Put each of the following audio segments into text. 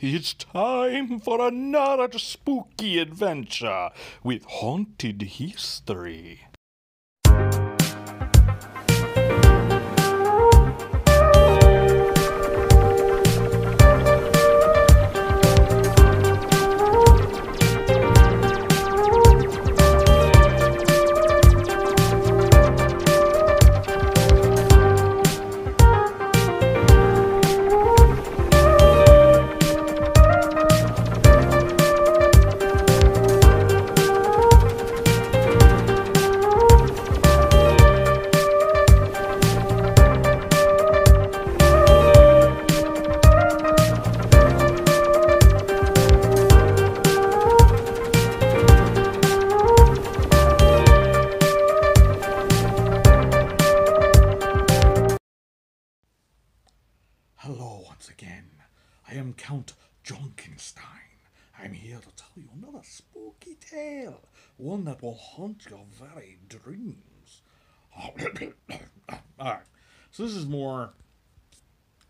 It's time for another spooky adventure with haunted history. Hello once again. I am Count Junkenstein. I'm here to tell you another spooky tale, one that will haunt your very dreams. Alright, so this is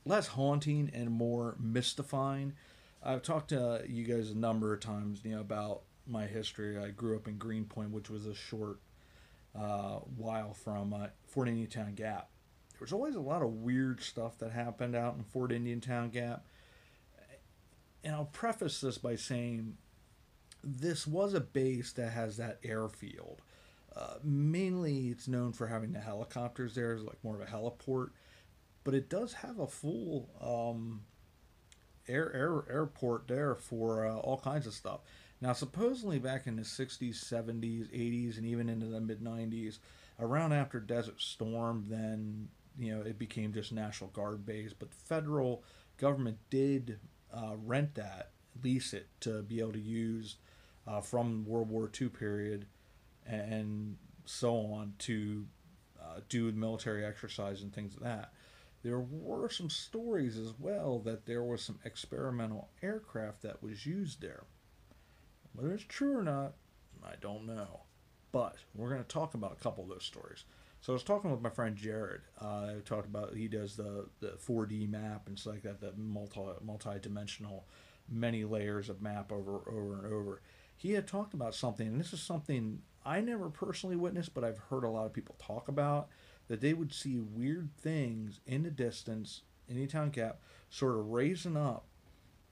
less haunting and more mystifying. I've talked to you guys a number of times, about my history. I grew up in Greenpoint, which was a short while from Fort Indiantown Gap. There's always a lot of weird stuff that happened out in Fort Indiantown Gap. And I'll preface this by saying this was a base that has that airfield. Mainly it's known for having the helicopters there, it's like more of a heliport. But it does have a full airport there for all kinds of stuff. Now, supposedly back in the 60s, 70s, 80s, and even into the mid-90s, around after Desert Storm, then it became just National Guard base, but the federal government did rent that, lease it to be able to use from World War II period and so on to do military exercise and things like that. There were some stories as well that there was some experimental aircraft that was used there. Whether it's true or not, I don't know. But we're going to talk about a couple of those stories. So I was talking with my friend Jared. I talked about he does the 4D map and stuff like that, the multi-dimensional, many layers of map over and over. He had talked about something, and this is something I never personally witnessed, but I've heard a lot of people talk about, that they would see weird things in the distance, in Indiantown Gap, sort of raising up,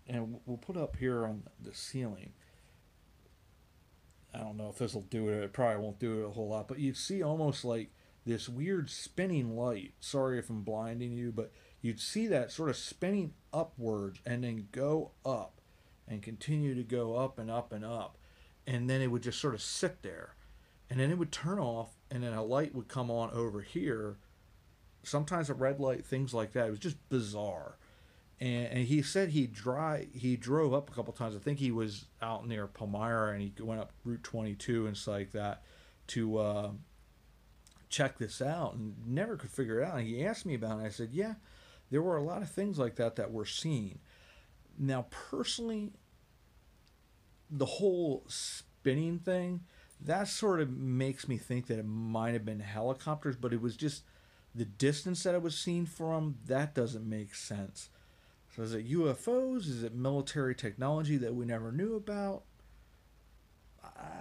and we'll put up here on the ceiling. I don't know if this will do it. It probably won't do it a whole lot, but you'd see almost like this weird spinning light. Sorry if I'm blinding you, but you'd see that sort of spinning upwards and then go up and continue to go up and up and up. And then it would just sort of sit there. And then it would turn off, and then a light would come on over here. Sometimes a red light, things like that. It was just bizarre. And he said he drove up a couple times. I think he was out near Palmyra, and he went up Route 22 and stuff like that to check this out, and never could figure it out. And he asked me about it, and I said, yeah, there were a lot of things like that were seen. Now, personally, the whole spinning thing, that sort of makes me think that it might have been helicopters, but it was just the distance that it was seen from, that doesn't make sense. So is it UFOs? Is it military technology that we never knew about?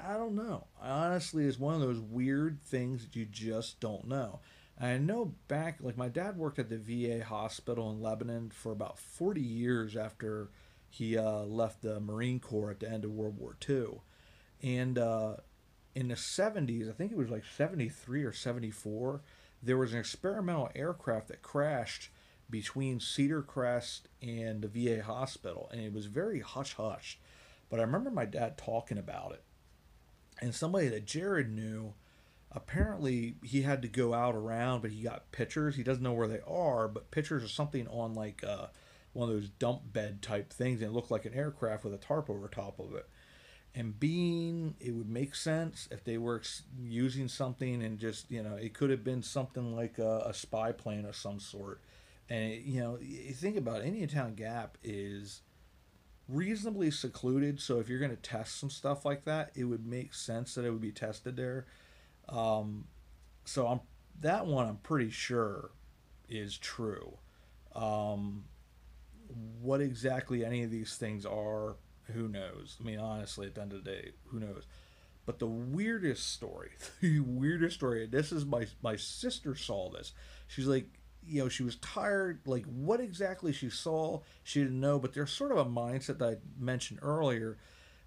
I don't know. Honestly, it's one of those weird things that you just don't know. And I know back, like my dad worked at the VA hospital in Lebanon for about 40 years after he left the Marine Corps at the end of World War II. And in the 70s, I think it was like 73 or 74, there was an experimental aircraft that crashed between Cedar Crest and the VA hospital, and it was very hush-hush. But I remember my dad talking about it. And somebody that Jared knew, apparently he had to go out around, but he got pictures. He doesn't know where they are, but pictures of something on like one of those dump bed type things, and it looked like an aircraft with a tarp over top of it. And it would make sense if they were using something, and just, it could have been something like a spy plane of some sort. And, you think about it, Indiantown Gap is reasonably secluded, so if you're going to test some stuff like that, it would make sense that it would be tested there. So that one I'm pretty sure is true. What exactly any of these things are, who knows? I mean, honestly, at the end of the day, who knows? But the weirdest story, the weirdest story, and this is my sister saw this. She's like, she was tired. Like, what exactly she saw, she didn't know. But there's sort of a mindset that I mentioned earlier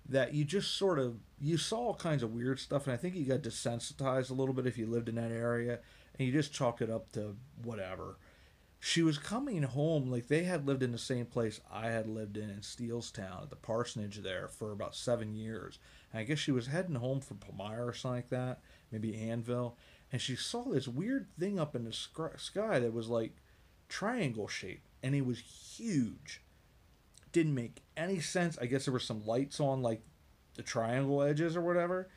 that you just sort of you saw all kinds of weird stuff, and I think you got desensitized a little bit if you lived in that area, and you just chalked it up to whatever. She was coming home, like they had lived in the same place I had lived in Steelstown at the parsonage there for about 7 years. And I guess she was heading home from Palmyra or something like that, maybe Annville, and she saw this weird thing up in the sky that was like triangle shaped, and it was huge. Didn't make any sense. I guess there were some lights on, like the triangle edges or whatever.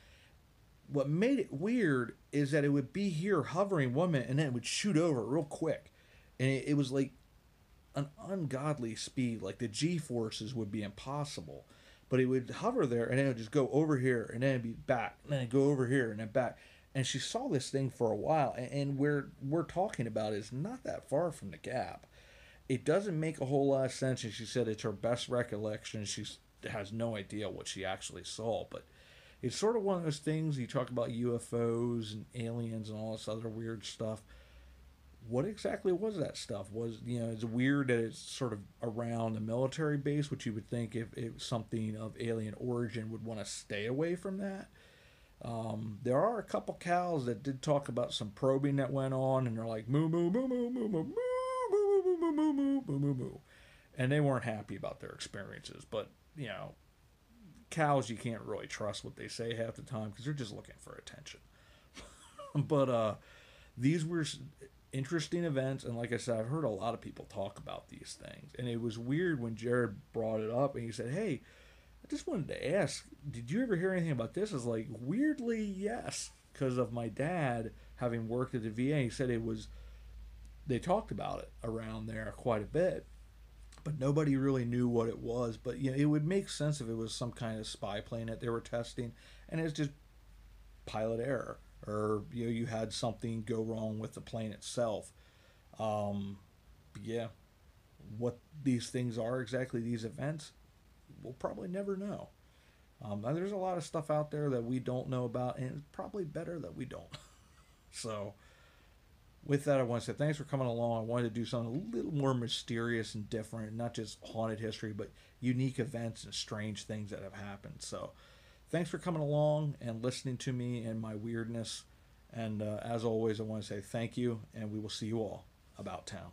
What made it weird is that it would be here hovering 1 minute and then it would shoot over real quick. And it was like an ungodly speed. Like the G forces would be impossible. But it would hover there and then it would just go over here and then it'd be back. And then it'd go over here and then back. And she saw this thing for a while. And where we're talking about is not that far from the Gap. It doesn't make a whole lot of sense. And she said it's her best recollection. She has no idea what she actually saw. But it's sort of one of those things. You talk about UFOs and aliens and all this other weird stuff. What exactly was that stuff? It's weird that it's sort of around a military base, which you would think if it was something of alien origin would want to stay away from that. There are a couple cows that did talk about some probing that went on, and they're like moo moo moo moo moo moo moo moo moo moo moo moo moo moo moo, and they weren't happy about their experiences. But cows, you can't really trust what they say half the time because they're just looking for attention. But these were interesting events, and like I said, I've heard a lot of people talk about these things, and it was weird when Jared brought it up and he said, hey, I just wanted to ask, did you ever hear anything about this? I was like, weirdly, yes, because of my dad having worked at the VA. He said they talked about it around there quite a bit, but nobody really knew what it was. But it would make sense if it was some kind of spy plane that they were testing, and it's just pilot error, or you had something go wrong with the plane itself. Yeah, what these things are exactly, these events, we'll probably never know. There's a lot of stuff out there that we don't know about, and it's probably better that we don't. So with that, I want to say thanks for coming along. I wanted to do something a little more mysterious and different, not just haunted history, but unique events and strange things that have happened. So thanks for coming along and listening to me and my weirdness. And as always, I want to say thank you, and we will see you all about town.